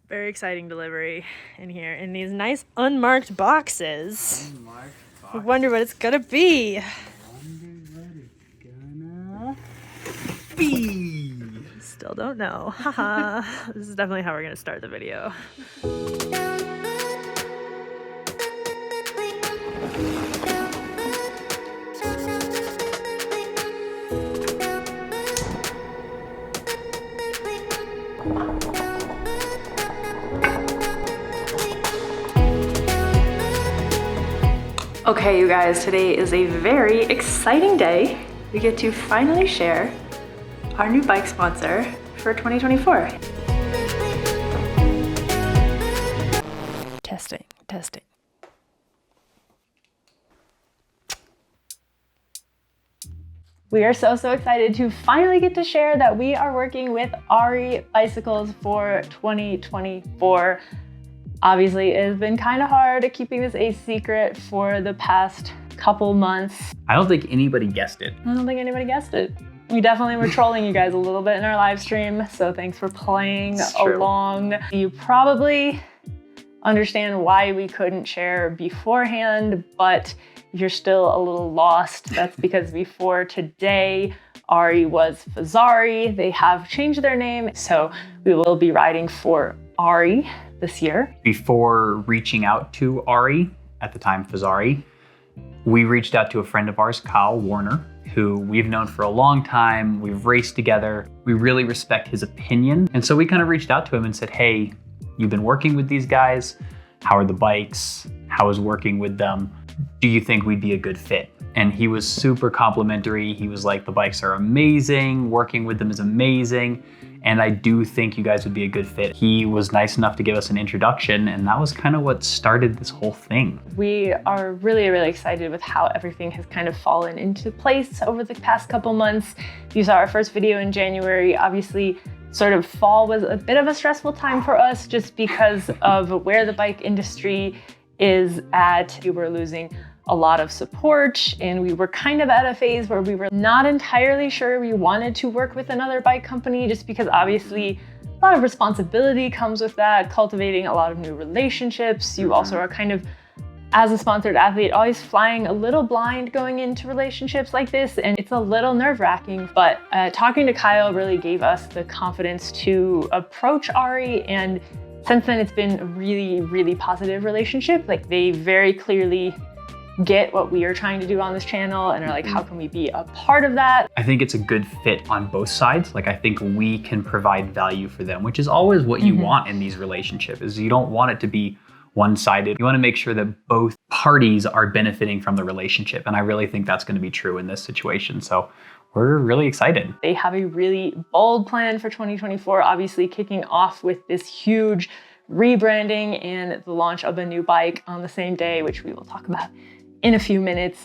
Very exciting delivery in here in these nice unmarked boxes. I wonder what it's gonna be. Still don't know. Haha. This is definitely how we're gonna start the video. Okay, you guys, today is a very exciting day. We get to finally share our new bike sponsor for 2024. Testing. We are so excited to finally get to share that we are working with Ari Bicycles for 2024. Obviously, it has been kind of hard keeping this a secret for the past couple months. I don't think anybody guessed it. I don't think anybody guessed it. We definitely were trolling you guys a little bit in our live stream, so thanks for playing along. You probably understand why we couldn't share beforehand, but if you're still a little lost, that's because before today, Ari was Fazari. They have changed their name, so we will be riding for Ari this year. Before reaching out to Ari, at the time Fazari, we reached out to a friend of ours, Kyle Warner, who we've known for a long time. We've raced together. We really respect his opinion. And so we kind of reached out to him and said, hey, you've been working with these guys. How are the bikes? How is working with them? Do you think we'd be a good fit? And he was super complimentary. He was like, the bikes are amazing. Working with them is amazing. And I do think you guys would be a good fit. He was nice enough to give us an introduction, and that was kind of what started this whole thing. We are really excited with how everything has kind of fallen into place over the past couple months. You saw our first video in January. Obviously, sort of fall was a bit of a stressful time for us just because of where the bike industry is at. We were losing a lot of support, and we were kind of at a phase where we were not entirely sure we wanted to work with another bike company, just because obviously a lot of responsibility comes with that, cultivating a lot of new relationships. You also are kind of, as a sponsored athlete, always flying a little blind going into relationships like this, and it's a little nerve-wracking. But talking to Kyle really gave us the confidence to approach Ari, and since then it's been a really positive relationship. Like, they very clearly get what we are trying to do on this channel and are like, how can we be a part of that? I think it's a good fit on both sides. Like, I think we can provide value for them, which is always what you want in these relationships, is you don't want it to be one-sided. You want to make sure that both parties are benefiting from the relationship. And I really think that's going to be true in this situation. So we're really excited. They have a really bold plan for 2024, obviously kicking off with this huge rebranding and the launch of a new bike on the same day, which we will talk about in a few minutes.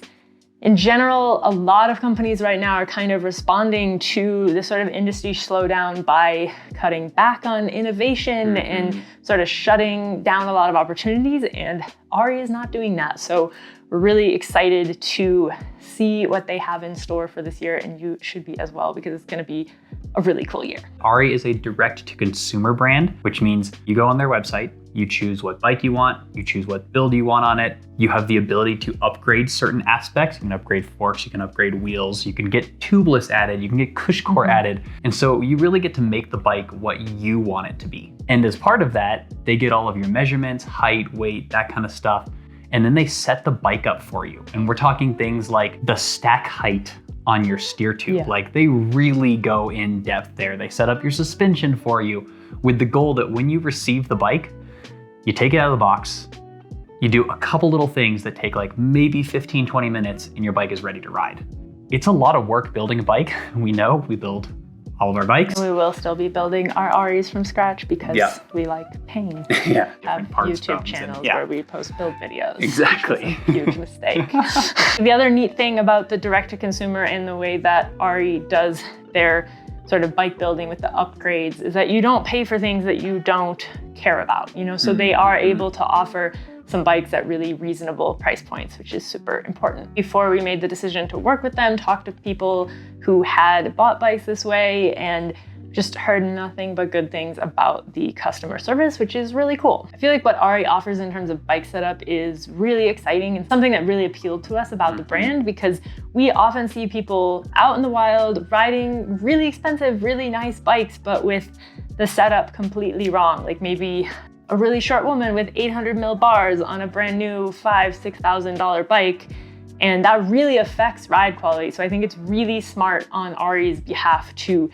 In general, a lot of companies right now are kind of responding to this sort of industry slowdown by cutting back on innovation and sort of shutting down a lot of opportunities, and Ari is not doing that. So we're really excited to see what they have in store for this year, and you should be as well, because it's going to be a really cool year. Ari is a direct-to-consumer brand, which means you go on their website, you choose what bike you want, you choose what build you want on it. You have the ability to upgrade certain aspects. You can upgrade forks, you can upgrade wheels, you can get tubeless added, you can get cush core added. And so you really get to make the bike what you want it to be. And as part of that, they get all of your measurements, height, weight, that kind of stuff. And then they set the bike up for you. And we're talking things like the stack height on your steer tube. Yeah. Like, they really go in depth there. They set up your suspension for you with the goal that when you receive the bike, you take it out of the box, you do a couple little things that take like maybe 15, 20 minutes, and your bike is ready to ride. It's a lot of work building a bike. We know, we build all of our bikes. We will still be building our Aris from scratch because we like pain. Yeah, have YouTube channels where we post build videos. Exactly. Huge mistake. The other neat thing about the direct-to-consumer and the way that Ari does their sort of bike building with the upgrades is that you don't pay for things that you don't care about, you know? So they are able to offer some bikes at really reasonable price points, which is super important. Before we made the decision to work with them, talk to people who had bought bikes this way, and just heard nothing but good things about the customer service, which is really cool. I feel like what Ari offers in terms of bike setup is really exciting and something that really appealed to us about the brand, because we often see people out in the wild riding really expensive, really nice bikes, but with the setup completely wrong. Like maybe a really short woman with 800 mil bars on a brand new $5,000-$6,000 bike. And that really affects ride quality. So I think it's really smart on Ari's behalf to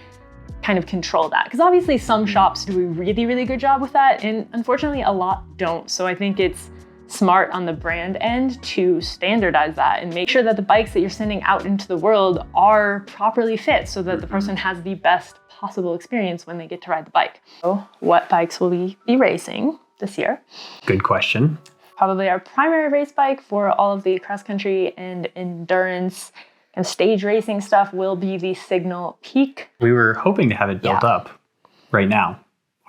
kind of control that. Because obviously some shops do a really, really good job with that. And unfortunately a lot don't. So I think it's smart on the brand end to standardize that and make sure that the bikes that you're sending out into the world are properly fit so that the person has the best possible experience when they get to ride the bike. So what bikes will we be racing this year? Good question. Probably our primary race bike for all of the cross country and endurance and stage racing stuff will be the Signal Peak. We were hoping to have it built up right now,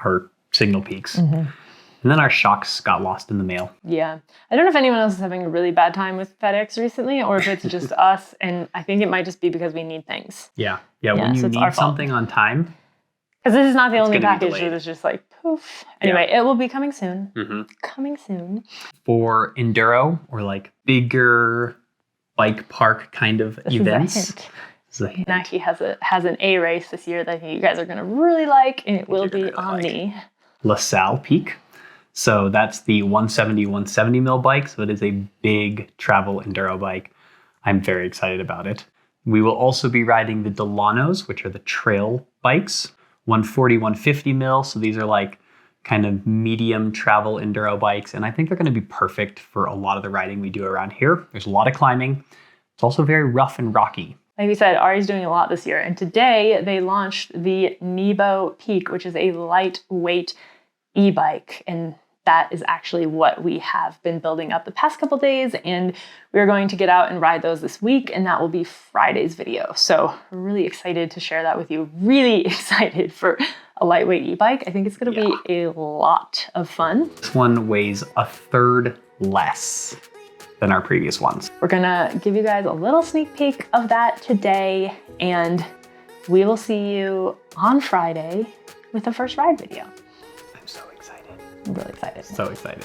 our Signal Peaks. And then our shocks got lost in the mail. Yeah. I don't know if anyone else is having a really bad time with FedEx recently or if it's just us. And I think it might just be because we need things. Yeah, when you need something on time. Because this is not the only package that is just like poof. Anyway, it will be coming soon. Coming soon. For enduro or like bigger bike park kind of events. MACKY has an A race this year that you guys are going to really like, and it will be on the LaSalle Peak. So that's the 170 mil bike. So it is a big travel enduro bike. I'm very excited about it. We will also be riding the Delanos, which are the trail bikes, 150 mil. So these are like kind of medium travel enduro bikes. And I think they're going to be perfect for a lot of the riding we do around here. There's a lot of climbing. It's also very rough and rocky. Like we said, Ari's doing a lot this year. And today they launched the Nebo Peak, which is a lightweight e-bike. And that is actually what we have been building up the past couple days. And we're going to get out and ride those this week. And that will be Friday's video. So we're really excited to share that with you. Really excited for a lightweight e-bike. I think it's going to be a lot of fun. This one weighs a third less than our previous ones. We're going to give you guys a little sneak peek of that today. And we will see you on Friday with the first ride video. I'm so excited. I'm really excited. So excited.